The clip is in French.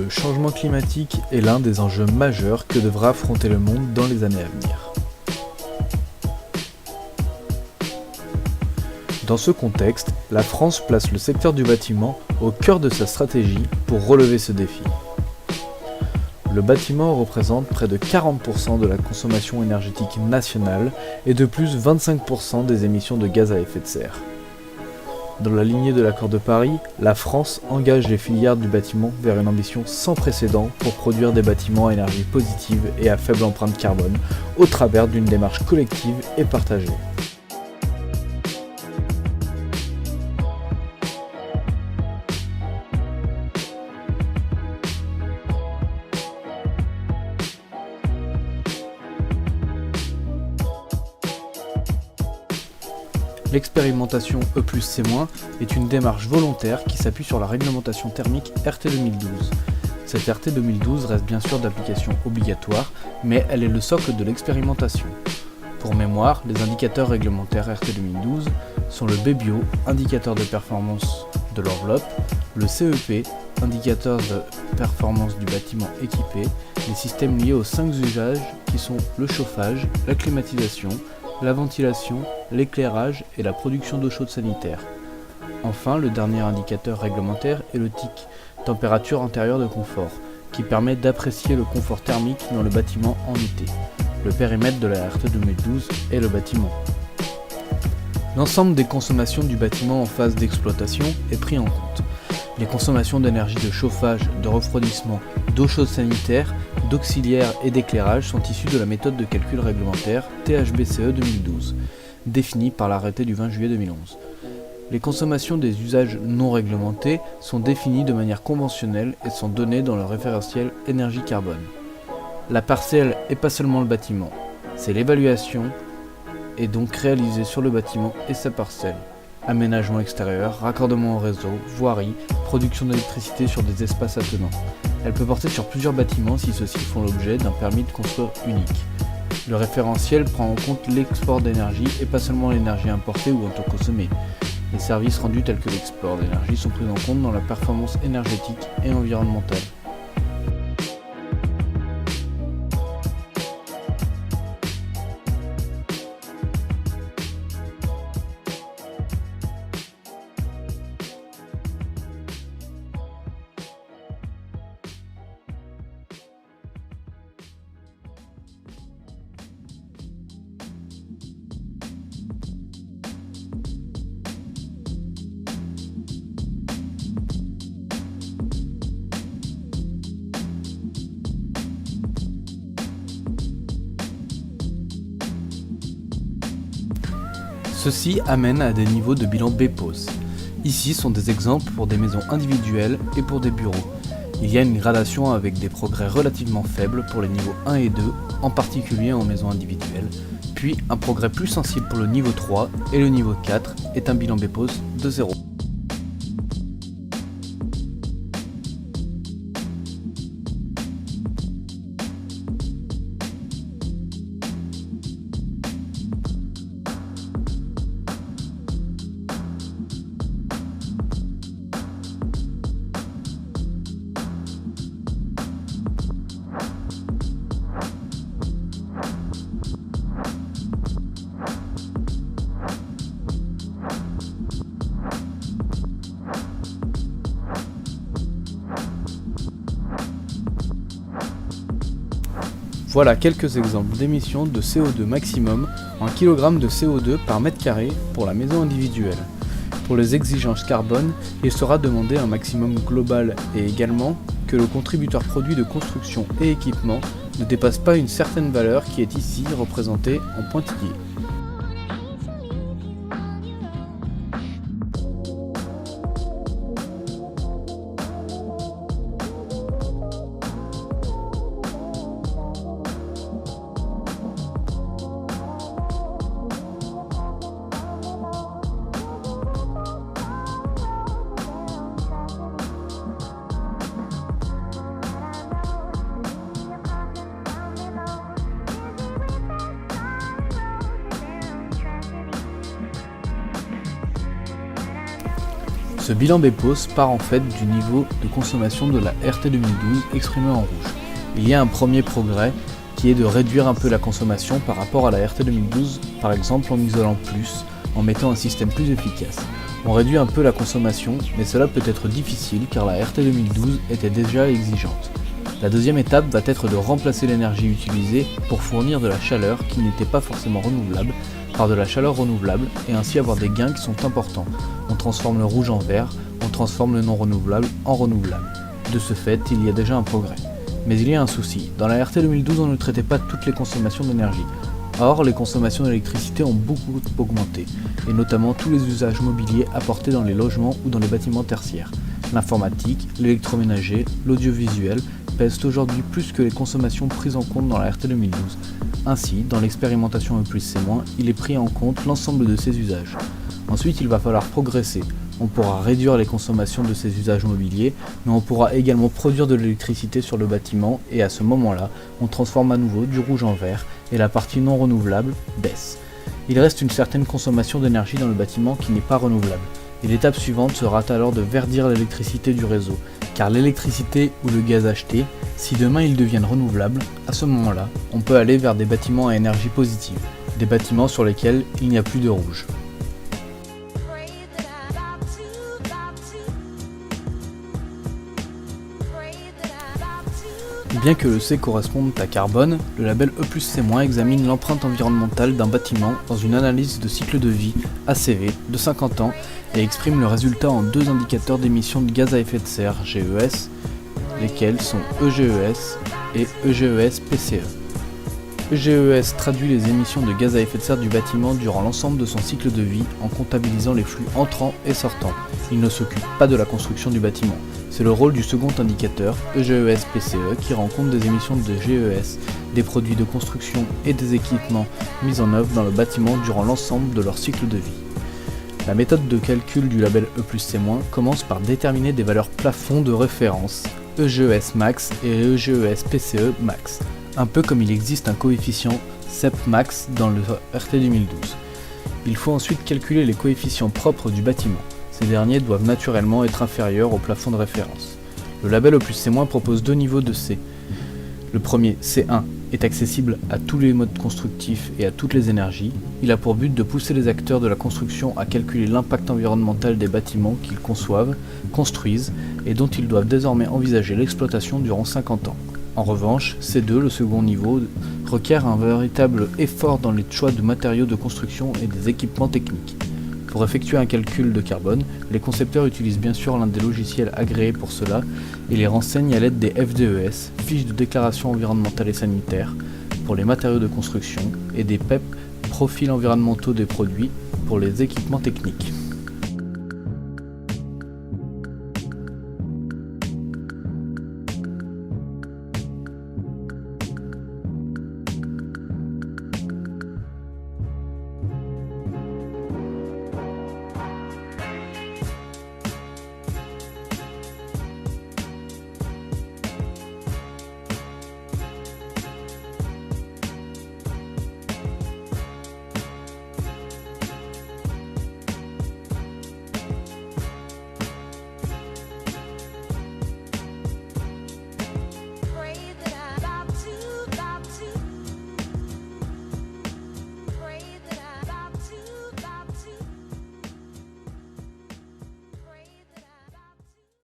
le changement climatique est l'un des enjeux majeurs que devra affronter le monde dans les années à venir. Dans ce contexte, la France place le secteur du bâtiment au cœur de sa stratégie pour relever ce défi. Le bâtiment représente près de 40% de la consommation énergétique nationale et de plus 25% des émissions de gaz à effet de serre. Dans la lignée de l'accord de Paris, la France engage les filières du bâtiment vers une ambition sans précédent pour produire des bâtiments à énergie positive et à faible empreinte carbone au travers d'une démarche collective et partagée. L'expérimentation E+C- est une démarche volontaire qui s'appuie sur la réglementation thermique RT 2012. Cette RT 2012 reste bien sûr d'application obligatoire, mais elle est le socle de l'expérimentation. Pour mémoire, les indicateurs réglementaires RT 2012 sont le BBio, indicateur de performance de l'enveloppe, le CEP, indicateur de performance du bâtiment équipé, les systèmes liés aux 5 usages qui sont le chauffage, la climatisation, la ventilation, l'éclairage et la production d'eau chaude sanitaire. Enfin, le dernier indicateur réglementaire est le TIC, température intérieure de confort, qui permet d'apprécier le confort thermique dans le bâtiment en été. Le périmètre de la RT 2012 est le bâtiment. L'ensemble des consommations du bâtiment en phase d'exploitation est pris en compte. Les consommations d'énergie de chauffage, de refroidissement, d'eau chaude sanitaire, d'auxiliaire et d'éclairage sont issues de la méthode de calcul réglementaire THBCE 2012, définie par l'arrêté du 20 juillet 2011. Les consommations des usages non réglementés sont définies de manière conventionnelle et sont données dans le référentiel énergie-carbone. La parcelle est pas seulement le bâtiment, c'est l'évaluation est donc réalisée sur le bâtiment et sa parcelle. Aménagement extérieur, raccordement au réseau, voirie, production d'électricité sur des espaces attenants. Elle peut porter sur plusieurs bâtiments si ceux-ci font l'objet d'un permis de construire unique. Le référentiel prend en compte l'export d'énergie et pas seulement l'énergie importée ou autoconsommée. Les services rendus tels que l'export d'énergie sont pris en compte dans la performance énergétique et environnementale. Ceci amène à des niveaux de bilan BPOS. Ici sont des exemples pour des maisons individuelles et pour des bureaux. Il y a une gradation avec des progrès relativement faibles pour les niveaux 1 et 2, en particulier en maison individuelle, puis un progrès plus sensible pour le niveau 3 et le niveau 4 est un bilan BPOS de 0. Voilà quelques exemples d'émissions de CO2 maximum en kg de CO2 par mètre carré pour la maison individuelle. Pour les exigences carbone, il sera demandé un maximum global et également que le contributeur produit de construction et équipement ne dépasse pas une certaine valeur qui est ici représentée en pointillés. Ce bilan BEPOS part en fait du niveau de consommation de la RT 2012 exprimé en rouge. Il y a un premier progrès qui est de réduire un peu la consommation par rapport à la RT 2012, par exemple en isolant plus, en mettant un système plus efficace. On réduit un peu la consommation, mais cela peut être difficile car la RT 2012 était déjà exigeante. La deuxième étape va être de remplacer l'énergie utilisée pour fournir de la chaleur qui n'était pas forcément renouvelable par de la chaleur renouvelable et ainsi avoir des gains qui sont importants. On transforme le rouge en vert, on transforme le non renouvelable en renouvelable. De ce fait, il y a déjà un progrès. Mais il y a un souci, dans la RT 2012 on ne traitait pas toutes les consommations d'énergie. Or, les consommations d'électricité ont beaucoup augmenté, et notamment tous les usages mobiliers apportés dans les logements ou dans les bâtiments tertiaires. L'informatique, l'électroménager, l'audiovisuel pèsent aujourd'hui plus que les consommations prises en compte dans la RT 2012. Ainsi, dans l'expérimentation E+C-, il est pris en compte l'ensemble de ces usages. Ensuite, il va falloir progresser. On pourra réduire les consommations de ces usages mobiliers, mais on pourra également produire de l'électricité sur le bâtiment et à ce moment-là, on transforme à nouveau du rouge en vert et la partie non renouvelable baisse. Il reste une certaine consommation d'énergie dans le bâtiment qui n'est pas renouvelable. Et l'étape suivante sera alors de verdir l'électricité du réseau, car l'électricité ou le gaz acheté, si demain ils deviennent renouvelables, à ce moment-là, on peut aller vers des bâtiments à énergie positive, des bâtiments sur lesquels il n'y a plus de rouge. Bien que le C corresponde à carbone, le label E+C- examine l'empreinte environnementale d'un bâtiment dans une analyse de cycle de vie ACV de 50 ans et exprime le résultat en deux indicateurs d'émissions de gaz à effet de serre GES, lesquels sont EGES et EGES-PCE. EGES traduit les émissions de gaz à effet de serre du bâtiment durant l'ensemble de son cycle de vie en comptabilisant les flux entrants et sortants. Il ne s'occupe pas de la construction du bâtiment. C'est le rôle du second indicateur, EGES-PCE, qui rend compte des émissions de GES, des produits de construction et des équipements mis en œuvre dans le bâtiment durant l'ensemble de leur cycle de vie. La méthode de calcul du label E+C- commence par déterminer des valeurs plafonds de référence, EGES max et EGES-PCE max, un peu comme il existe un coefficient CEP max dans le RT 2012. Il faut ensuite calculer les coefficients propres du bâtiment. Ces derniers doivent naturellement être inférieurs au plafond de référence. Le label E+C- propose deux niveaux de C. Le premier, C1, est accessible à tous les modes constructifs et à toutes les énergies. Il a pour but de pousser les acteurs de la construction à calculer l'impact environnemental des bâtiments qu'ils conçoivent, construisent et dont ils doivent désormais envisager l'exploitation durant 50 ans. En revanche, C2, le second niveau, requiert un véritable effort dans les choix de matériaux de construction et des équipements techniques. Pour effectuer un calcul de carbone, les concepteurs utilisent bien sûr l'un des logiciels agréés pour cela et les renseignent à l'aide des FDES, fiches de déclaration environnementale et sanitaire, pour les matériaux de construction, et des PEP, profils environnementaux des produits, pour les équipements techniques.